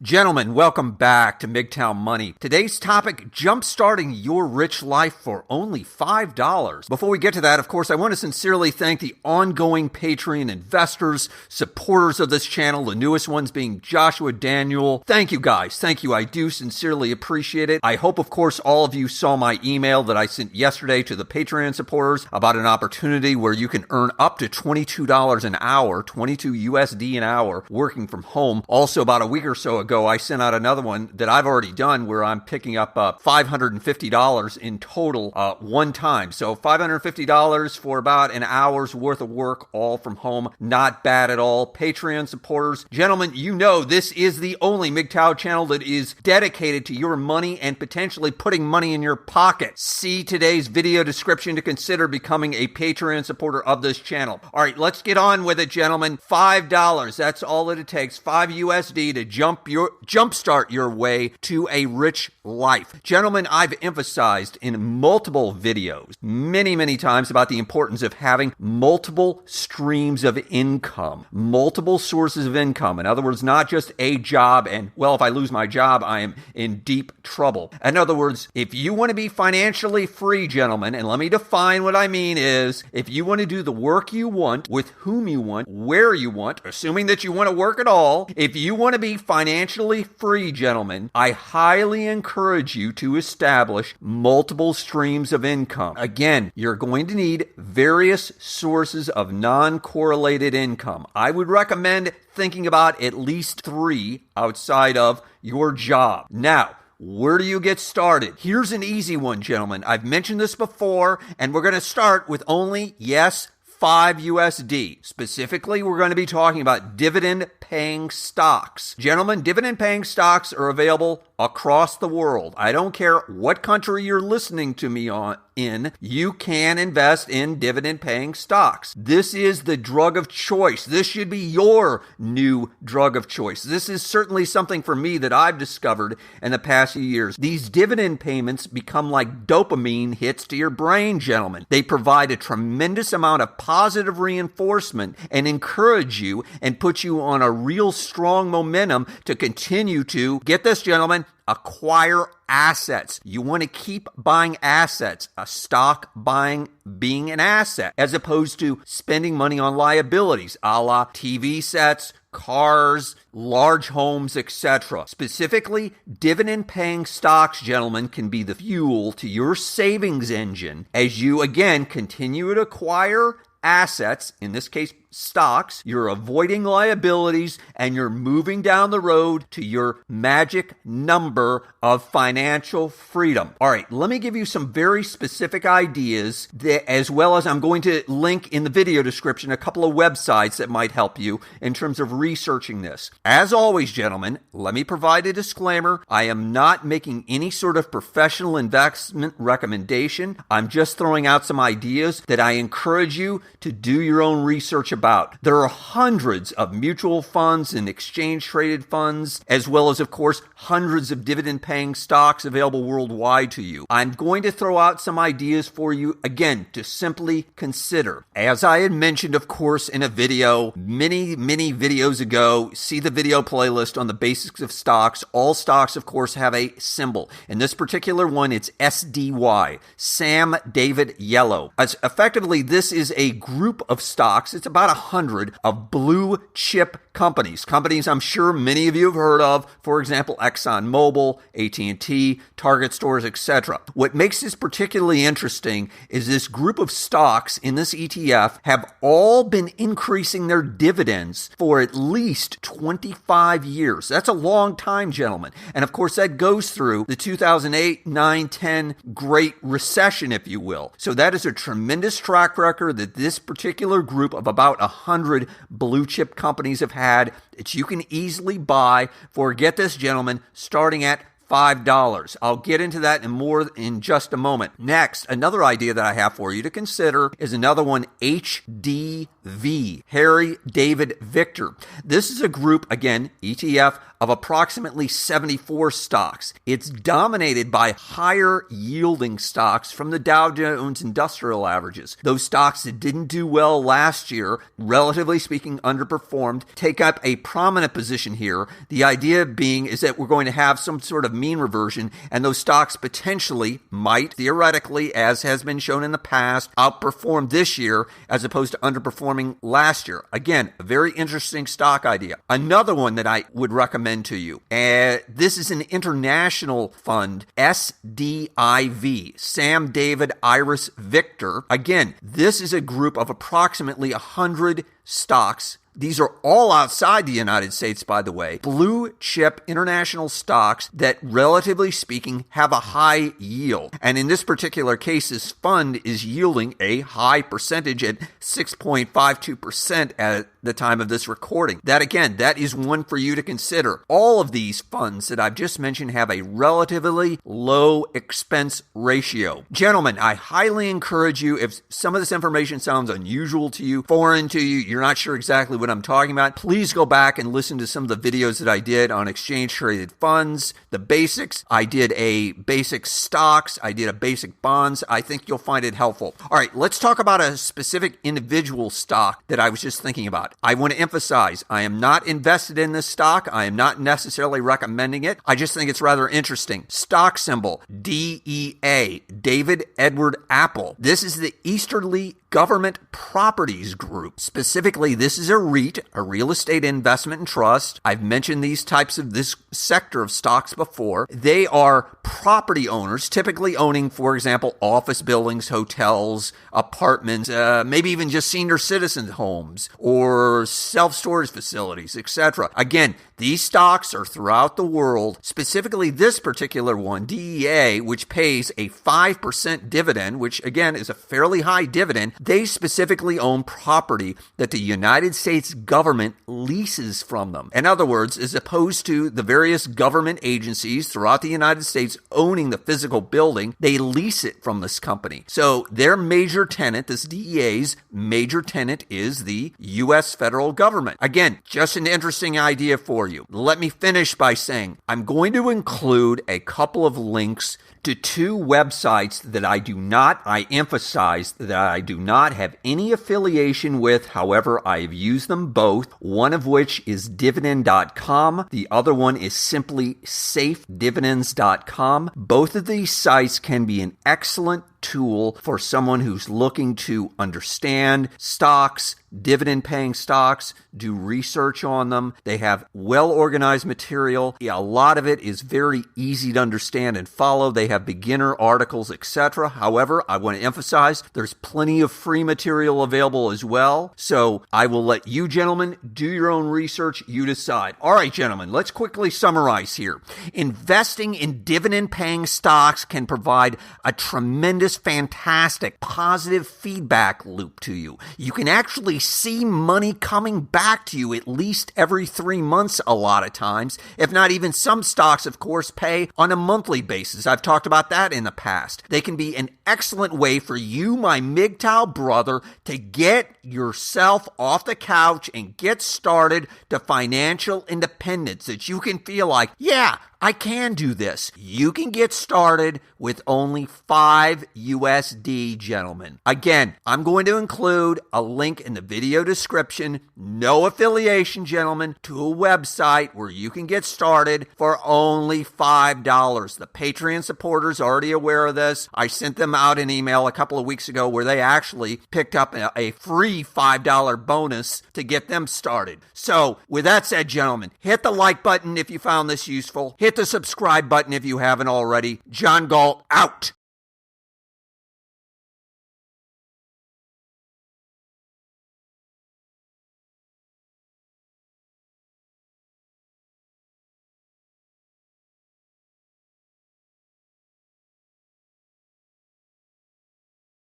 Gentlemen, welcome back to MGTOW Money. Today's topic, jumpstarting your rich life for only $5. Before we get to that, of course, I want to sincerely thank the ongoing Patreon investors, supporters of this channel, the newest ones being Joshua, Daniel. Thank you guys. Thank you. I do sincerely appreciate it. I hope, of course, all of you saw my email that I sent yesterday to the Patreon supporters about an opportunity where you can earn up to $22 an hour, 22 USD an hour, working from home. Also, about a week or so ago, I sent out another one that I've already done where I'm picking up $550 in total one time. So $550 for about an hour's worth of work, all from home. Not bad at all. Patreon supporters, gentlemen, you know this is the only MGTOW channel that is dedicated to your money and potentially putting money in your pocket. See today's video description to consider becoming a Patreon supporter of this channel. All right, let's get on with it, gentlemen. $5, that's all that it takes. 5 USD to jumpstart your way to a rich life. Gentlemen, I've emphasized in multiple videos many times about the importance of having multiple streams of income, multiple sources of income. In other words, not just a job and, well, if I lose my job, I am in deep trouble. In other words, if you want to be financially free, gentlemen, and let me define what I mean is, if you want to do the work you want, with whom you want, where you want, assuming that you want to work at all, if you want to be financially free, gentlemen, I highly encourage you to establish multiple streams of income. Again, you're going to need various sources of non-correlated income. I would recommend thinking about at least 3 outside of your job. Now, where do you get started? Here's an easy one, gentlemen. I've mentioned this before, and we're going to start with only, yes, 5 USD. Specifically, we're going to be talking about dividend-paying stocks. Gentlemen, dividend-paying stocks are available across the world. I don't care what country you're listening to me in, you can invest in dividend-paying stocks. This is the drug of choice. This should be your new drug of choice. This is certainly something for me that I've discovered in the past few years. These dividend payments become like dopamine hits to your brain, gentlemen. They provide a tremendous amount of positive reinforcement and encourage you and put you on a real strong momentum to continue to, get this, gentlemen, acquire assets. You want to keep buying assets, a stock buying being an asset, as opposed to spending money on liabilities, a la TV sets, cars, large homes, etc. Specifically, dividend-paying stocks, gentlemen, can be the fuel to your savings engine as you, again, continue to acquire assets, in this case, stocks. You're avoiding liabilities and you're moving down the road to your magic number of financial freedom. All right, let me give you some very specific ideas that, as well as I'm going to link in the video description a couple of websites that might help you in terms of researching this. As always, gentlemen, let me provide a disclaimer. I am not making any sort of professional investment recommendation. I'm just throwing out some ideas that I encourage you to do your own research about. There are hundreds of mutual funds and exchange-traded funds, as well as, of course, hundreds of dividend-paying stocks available worldwide to you. I'm going to throw out some ideas for you, again, to simply consider. As I had mentioned, of course, in a video many videos ago, see the video playlist on the basics of stocks. All stocks, of course, have a symbol. In this particular one, it's SDY, Sam David Yellow. Effectively, this is a group of stocks. It's about 100 of blue chip companies. Companies I'm sure many of you have heard of, for example, ExxonMobil, AT&T, Target stores, etc. What makes this particularly interesting is this group of stocks in this ETF have all been increasing their dividends for at least 25 years. That's a long time, gentlemen. And of course, that goes through the 2008, 9, 10 Great Recession, if you will. So that is a tremendous track record that this particular group of about 100 blue chip companies have had that you can easily buy for, get this, gentlemen, starting at $5. I'll get into that and more in just a moment. Next, another idea that I have for you to consider is another one, HDV, Harry, David, Victor. This is a group, again, ETF, of approximately 74 stocks. It's dominated by higher yielding stocks from the Dow Jones Industrial Averages. Those stocks that didn't do well last year, relatively speaking, underperformed, take up a prominent position here. The idea being is that we're going to have some sort of mean reversion, and those stocks potentially might, theoretically, as has been shown in the past, outperform this year as opposed to underperforming last year. Again, a very interesting stock idea. Another one that I would recommend to you. This is an international fund, SDIV, Sam, David, Iris, Victor. Again, this is a group of approximately 100 stocks. These are all outside the United States, by the way. Blue chip international stocks that, relatively speaking, have a high yield. And in this particular case, this fund is yielding a high percentage at 6.52% at the time of this recording. That, again, that is one for you to consider. All of these funds that I've just mentioned have a relatively low expense ratio. Gentlemen, I highly encourage you, if some of this information sounds unusual to you, foreign to you, you're not sure exactly what I'm talking about, please go back and listen to some of the videos that I did on exchange traded funds, the basics. I did a basic stocks. I did a basic bonds. I think you'll find it helpful. All right, let's talk about a specific individual stock that I was just thinking about. I want to emphasize, I am not invested in this stock. I am not necessarily recommending it. I just think it's rather interesting. Stock symbol, DEA, David Edward Apple. This is the Easterly Government Properties Group. Specifically, this is a REIT, a real estate investment and trust. I've mentioned these types of this sector of stocks before. They are property owners, typically owning, for example, office buildings, hotels, apartments, maybe even just senior citizen homes or self-storage facilities, etc. Again, these stocks are throughout the world. Specifically, this particular one, DEA, which pays a 5% dividend, which again is a fairly high dividend. They specifically own property that the United States government leases from them. In other words, as opposed to the various government agencies throughout the United States owning the physical building, they lease it from this company. So their major tenant, this DEA's major tenant, is the U.S. federal government. Again, just an interesting idea for you. Let me finish by saying I'm going to include a couple of links to two websites that I emphasize that I do not have any affiliation with. However, I've used them both, one of which is dividend.com. The other one is simply safedividends.com. Both of these sites can be an excellent tool for someone who's looking to understand stocks, dividend-paying stocks, do research on them. They have well-organized material. A lot of it is very easy to understand and follow. They have beginner articles, etc. However, I want to emphasize there's plenty of free material available as well. So I will let you gentlemen do your own research. You decide. All right, gentlemen, let's quickly summarize here. Investing in dividend-paying stocks can provide a tremendous, fantastic, positive feedback loop to you. You can actually see money coming back to you at least every 3 months a lot of times, if not even some stocks, of course, pay on a monthly basis. I've talked about that in the past. They can be an excellent way for you, my MGTOW brother, to get yourself off the couch and get started to financial independence, that you can feel like, yeah, I can do this. You can get started with only $5 USD, gentlemen. Again, I'm going to include a link in the video description, no affiliation, gentlemen, to a website where you can get started for only $5. The Patreon supporters are already aware of this. I sent them out an email a couple of weeks ago where they actually picked up a free $5 bonus to get them started. So, with that said, gentlemen, hit the like button if you found this useful. Hit the subscribe button if you haven't already. John Galt, out.